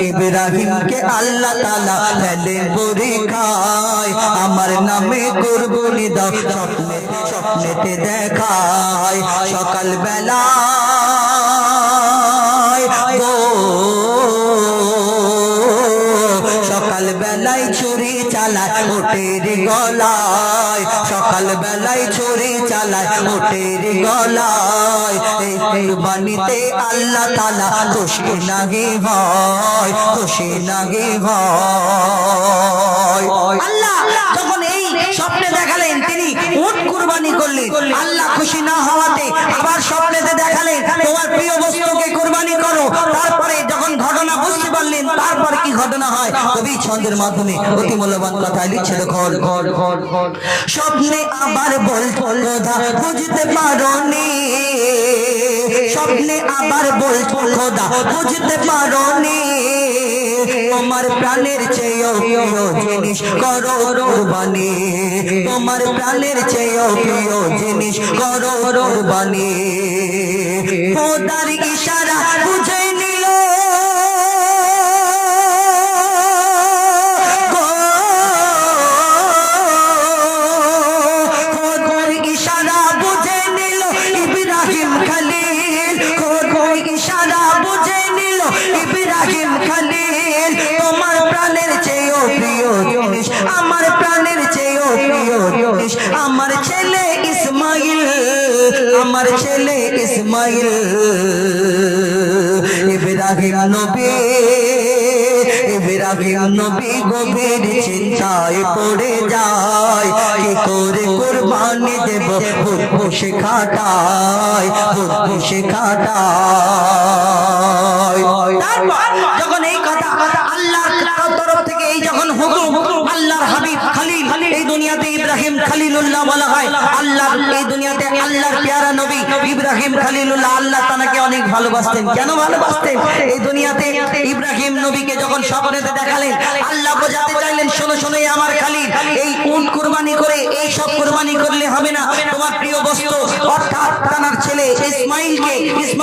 ইব্রাহিমকে আল্লাহ তাআলা ফেলে পরীক্ষায় আমার নামে কুরবানি দাও স্বপ্নেতে দেখায় সকাল বেলায় গো সকাল বেলায় ছুরি চালায় ওটের গলায় সকাল বেলায় ছুরি চালায় ওটের গলায় এই কুরবানিতে আল্লাহ তাআলা খুশি নাহি হয় খুশি নাহি হয় আল্লাহ যখন এই স্বপ্নে দেখালেন তিনি উট কুরবানি করলেন আল্লাহ খুশি না হওয়াতে আবার স্বপ্নেতে দেখালেন তোমার প্রিয় বস্তুকে কুরবানি করো তারপরে যখন ঘটনা বুঝতে পারলেন তারপরে কি ঘটনা হয় কবি ছন্দের মাধ্যমে অতি মূল্যবান কথা লিখছে দেখুন স্বপ্নে আবার বল খোদা বুঝতে পারোনি স্বপ্নে আবার বল খোদা বুঝতে পারোনি তোমার প্রাণের চেয়েও প্রিয় জিনিস করো কুরবানি তোমার প্রাণের চেয়েও প্রিয় জিনিস করো কুরবানি খোদার ইশারা বুঝে নিল খোদার ইশারা বুঝে নিল ইব্রাহিম খলিল খোদার ইশারা বুঝে নিল ইব্রাহিম খলিল তোমার প্রাণের চেয়েও প্রিয় জিনিস আমার প্রাণের চেয়েও প্রিয় জিনিস আমার ছেলে ইসমাইল আমার ছেলে ইসমাইল ইব্রাহিম নবী গভীর চিন্তায় পড়ে যায় কি করে কুরবানি দেব বসে খাটায় বসে খাটায় যখন এই কথা আল্লাহর তরফ থেকে এই যখন হুকুম আল্লাহর হাবিব খলিল এই দুনিয়াতে ইব্রাহিম খলিলুল্লাহ বলা হয় আল্লাহ এই দুনিয়াতে আল্লাহর প্যারা নবী ইব্রাহিম খলিলুল্লাহ আল্লাহ তাকে অনেক ভালোবাসতেন কেন ভালোবাসতেন এই দুনিয়াতে ইব্রাহিম নবীকে যখন স্বপ্নেতে দেখালেন আল্লাহ বোঝাতে চাইলেন শোনো শোনো আমার খলিল এই উট কুরবানি করে এই সব কুরবানি করলে হবে না তোমার প্রিয় বস্তু অর্থাৎ তার ছেলে ইসমাইল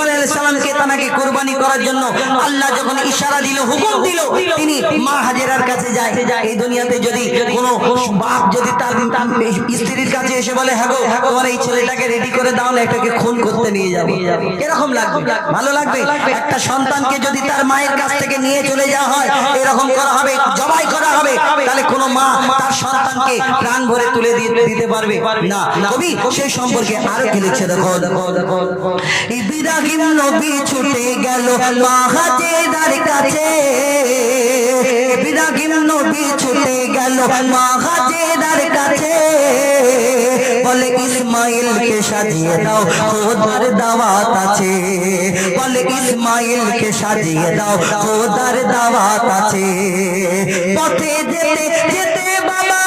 আলাইহিস সালামকে তাকে কুরবানি করার জন্য আল্লাহ যখন ইশারা দিল হুকুম দিল তিনি মা হাজেরার কাছে যায় এই দুনিয়াতে যদি কোনো বাপ যদি তার স্ত্রীর কাছে এসে বলে হ্যাঁ গো তোমার এই ছেলেটাকে রেডি করে দাও না এটাকে খুন করতে নিয়ে যাবো এরকম লাগবে ভালো লাগবে একটা সন্তানকে যদি তার মায়ের কাছ থেকে নিয়ে চলে যাওয়া হয় এরকম করা হবে জবাই করা হবে তাহলে কোনো মা তার সন্তানকে প্রাণ ভরে তুলে দিতে পারবে না কবি সেই সম্পর্কে আরো কি লিখছে দেখো ইব্রাহিম নবী ছুটে গেল মা হাজেরার কাছে ইব্রাহিম নবী ছুটে গেল মা হাজেরার কাছে বলে ইসমাইলকে সাজিয়ে দাও খোদার দাওয়াত আছে বলে ইসমাইলকে সাজিয়ে দাও খোদার দাওয়াত আছে পথে যেতে যেতে বাবা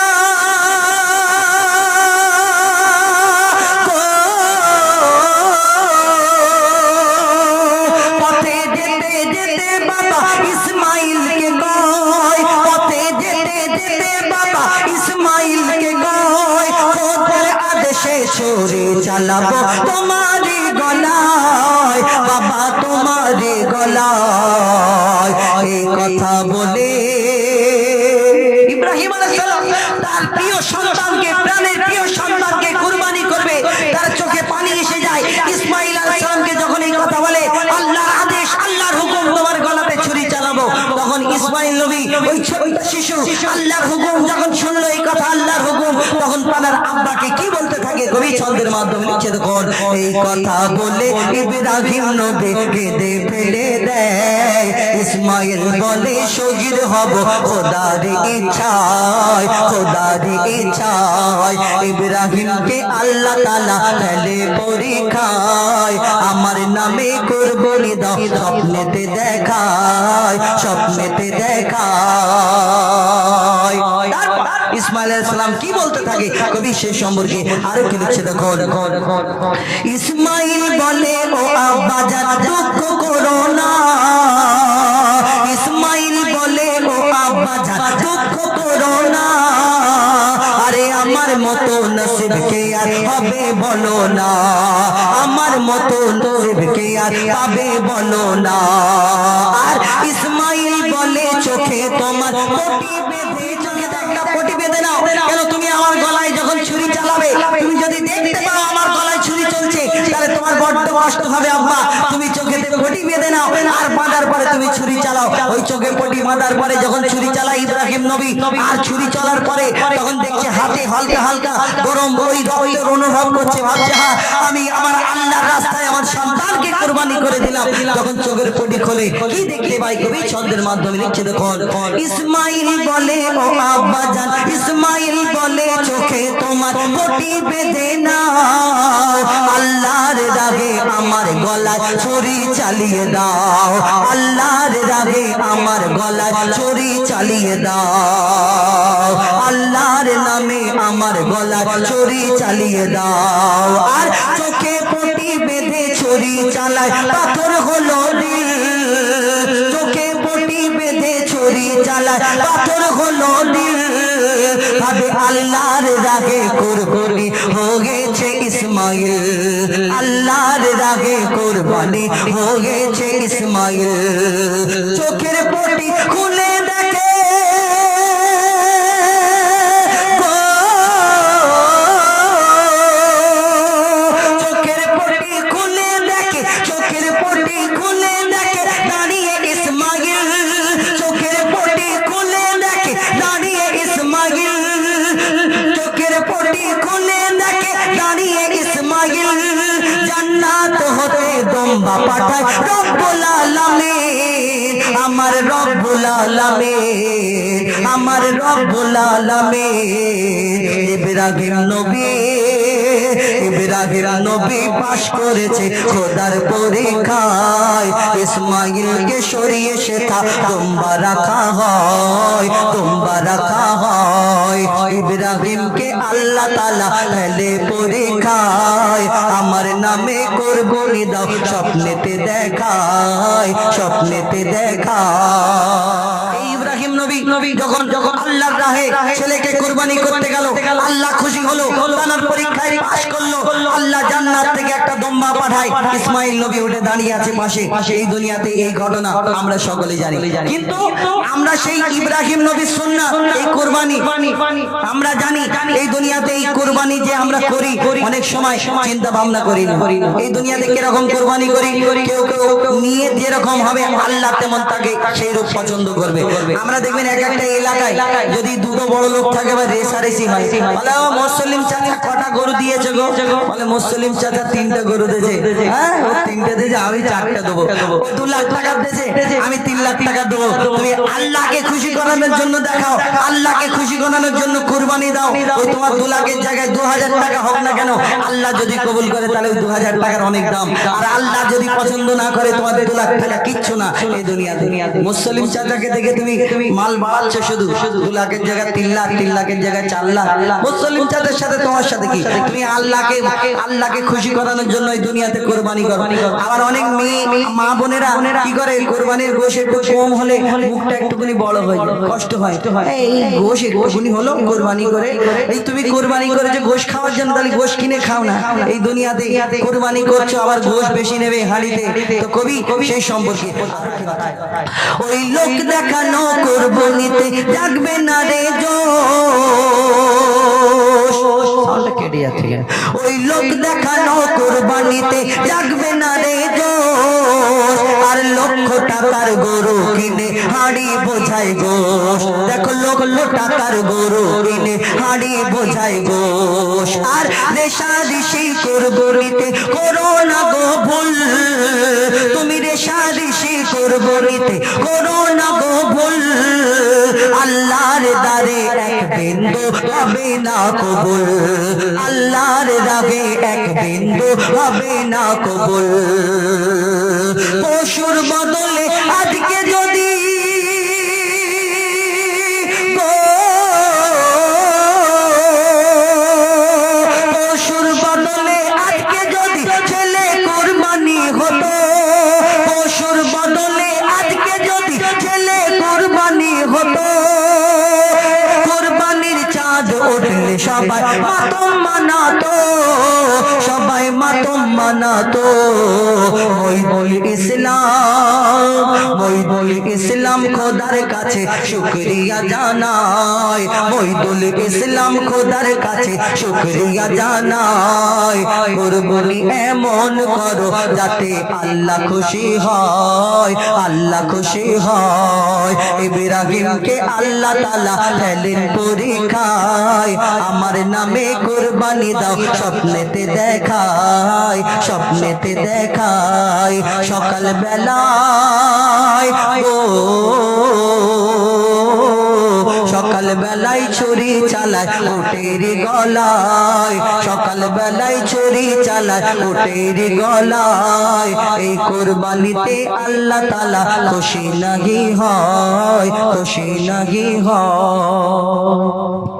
পথে যেতে যেতে বাবা ইসমাইলকে কয় পথে যেতে যেতে বাবা ইসমাইলকে কয় খোদার আদেশে ছুরি চালাবো তোমারই গলায় বাবা তোমারই গলায় এই কথা বলে ইব্রাহিম আলাইহিস সালাম তার প্রিয় সন্তানকে প্রাণের প্রিয় সন্তানকে কুরবানি করবে তার চোখে পানি এসে যায় ইসমাইল আলাইহিস সালামকে যখন এই কথা বলে আল্লাহর আদেশ আল্লাহর হুকুম তোমার গলাতে ছুরি চালাবো তখন ইসমাইল নবী ওই ছোট শিশু আল্লাহর হুকুম যখন শুনলো এই কথা আল্লাহর হুকুম তখন তার আব্বাকে কি বলতে থাকে কবি ছন্দের মাধ্যমে লিখছে দেখুন এই কথা বলে ইব্রাহিম নবী কেঁদে ফেলে দেয় ইসমাইল বলে শহীদ হব খোদার ইচ্ছায় খোদার ইচ্ছায় ইব্রাহিমকে আল্লাহ তাআলা ফেলে পরীক্ষায় আমার নামে কুরবানি দাও স্বপ্নেতে দেখায় স্বপ্নেতে দেখায় ইসমাইল আলাইহিস সালাম কি বলতে থাকে কবি সেই সম্পর্কে আরো কি লিখছে দেখো ইসমাইল বলে ও আব্বা জান দুঃখ করো না ইসমাইল বলে ও আব্বা জান দুঃখ করো না আরে আমার মতো নসিব কে আর হবে বলো না আমার মতো নসিব কে আর পাবে বলো না আর ইসমাইল চোখে তোমার পটি বেঁধে, চোখে একটা পটি বেঁধে নাও। কেন তুমি আমার গলায় যখন ছুরি চালাবে, তুমি যদি দেখতে পাও আমার গলায় ছুরি চলছে, তাহলে তোমার বড্ড কষ্ট হবে আব্বা। তুমি চোখেতে পটি বেঁধে নাও, আর বাঁধার পরে তুমি ছুরি চালাও। ওই চোখে পটি বাঁধার পরে যখন ছুরি চালায় ইব্রাহিম নবী, আর ছুরি চলার পরে তখন দেখছে হাতে হালকা হালকা গরম ওই রক্তের অনুভব করছে, ভাবছে হ্যাঁ আমি আমার আল্লাহর রাস্তায় আমার সন্তানকে কুরবানি করে দিলাম। যখন চোখের পটি খোলে কি দেখতে পাই, কবি ছন্দের মাধ্যমে লিখছে দেখুন, ইসমাইল বলে ও আব্বা জান, ইসমাইল বলে চোখে তোমার পটি বেঁধে নাও, আল্লাহর রাগে আমার গলায় ছুরি চালিয়ে দাও, আল্লাহর রাগে আমার গলায় ছুরি চালিয়ে দাও, আল্লাহর নামে আমার গলায় ছুরি চালিয়ে দাও। আর চোখে পটি বেঁধে ছুরি চালায় পাথর হলো দিল, চোখে পটি বেঁধে ছুরি চালায় পাথর হলো দিল, ভাবে আল্লাহর রাগে কুরবানি হয়েছে ইসমাইল, আল্লাহর রাগে কুরবানি হয়েছে ইসমাইল। চোখের পটি খুলে দেখে পাঠায় রব্বুল আলামিন, আমার রব্বুল আলামিন, আমার রব্বুল আলামিন। ইব্রাহিম নবী, ইব্রাহিম নবী পাশ করেছে খোদার পরীক্ষায়, ইসমাইলকে সরিয়ে শেখা তোমরা রাখা হয়, তোমরা রাখা হয়। ইব্রাহিমকে আল্লাহ তাআলা ফেলে পরীক্ষায়, আমার নামে কুরবানি দাও, স্বপ্নেতে দেখায়, স্বপ্নেতে দেখায়। ইব্রাহিম নবী যখন আল্লাহর রাহে ছেলেকে কুরবানি করতে গেল, আল্লাহ খুশি হলো, তার পরীক্ষায় পাশ করলো, আল্লাহ জান্নাত থেকে একটা দম্বা পাঠায়, ইসমাইল নবী উঠে দাঁড়িয়ে আছে পাশে। এই দুনিয়াতে এই ঘটনা আমরা সকলে জানি, কিন্তু আমরা সেই ইব্রাহিম নবীর সুন্নাত এই কুরবানি আমরা জানি। এই দুনিয়াতে এই কুরবানি যে আমরা করি, অনেক সময় চিন্তা ভাবনা করি না এই দুনিয়াতে কিরকম কুরবানি করি। কেউ কেউ নিয়ত যেরকম হবে আল্লাহ তেমন তাকে সেই রূপ পছন্দ করবে। আমরা দেখবেন এক একটা এলাকায় যদি দুটো বড় লোক থাকে বা রেসারেসি হয়, বলে ও মুসলিম চাচা কটা গরু দিয়েছে গো, বলে মুসলিম চাচা 3টা গরু দিয়েছে, হ্যাঁ ও 3টে দিয়েছে আমি 4টা দেবো, 2 লাখ টাকা দিয়েছে আমি 3 লাখ টাকা দেবো। তুমি আল্লাহকে খুশি করানোর জন্য দেখাও, আল্লাহকে খুশি করানোর জন্য কুরবানি দাও। ওই তোমার 2 লাখের জায়গায় 2000 টাকা হোক না কেন, আল্লাহ যদি কবুল করে তাহলে ওই 2000 টাকার অনেক দাম। আর আল্লাহ যদি পছন্দ না করে তোমাদের 2 লাখ টাকা কিচ্ছু না এই দুনিয়াতে। মুসলিম চাচাকে দেখে তুমি মাল বাড়াচ্ছ, শুধু 2 লাখের জায়গায় 3 লাখ, 3 লাখের জায়গায় 4 লাখ। মুসলিম চাচার সাথে তোমার সাথে কি? তুমি আল্লাহকে খুশি করানোর জন্য এই দুনিয়াতে কুরবানি করো। আবার অনেক মেয়ে মা বোনেরা কি করে, কুরবানির গোশ একটু কম হলে মুখটা একটুখানি বড় হয়, কষ্ট হয়, এই গোশ একটুখানি হলো কুরবানি করে, এই তুমি কুরবানি করেছো গোশ খাওয়ার জন্য, তাহলে গোশ কিনে খাও না। এই দুনিয়াতে কুরবানি করছো আবার গোশ বেশি নেবে হাঁড়িতে। তো কবি সেই সম্পর্কে ওই লোক দেখানো কুরবানিতে জাগবে না রে জোশ, কেটে যাচ্ছে, ওই লোক দেখানো কুরবানিতে জাগবে না রে জোশ, আর লক্ষ টাকার গরু কিনে হাঁড়ি বোঝাই গোশ। দেখো লক্ষ টাকার গরু কিনে হাঁড়ি বোঝাই গোশ। আর রেশারেশি কুরবানিতে করো না গো ভুল, তুমি রেশারেশি কুরবানিতে করো না গো ভুল, আল্লাহর দারে এক বিন্দু হবে না কবুল, আল্লাহর রাগে এক বিন্দু হবে না কবুল। পশুর বদলে আজকে যদি পশুর বদলে আজকে যদি ছেলে কুরবানি হতো, পশুর বদলে আজকে যদি ছেলে কুরবানি হতো, কুরবানির চাঁদ উঠলে সবাই মাতম মানাতো, সবাই মাতম মানাতো। মহিদুল ইসলাম, মইদুল ইসলাম খোদার কাছে শুকরিয়া জানায়, মইদুল ইসলাম খোদার কাছে শুকরিয়া জানায়। কুরবানি এমন করো যাতে আল্লাহ খুশি হয়, আল্লাহ খুশি হয়। ইব্রাহিমকে আল্লাহ তাআলা ফেলেন পরীক্ষায়, আমার নামে কুরবানি দাও স্বপ্নেতে দেখায়, স্বপ্নেতে দেখায়। সকাল বেলায় সকাল বেলায় ছুরি চালায় উটের গলায়, সকাল বেলায় ছুরি চালায় উটের গলায়। এই কুরবানিতে আল্লাহ তাআলা খুশি নাহি হয়, খুশি নাহি হয়।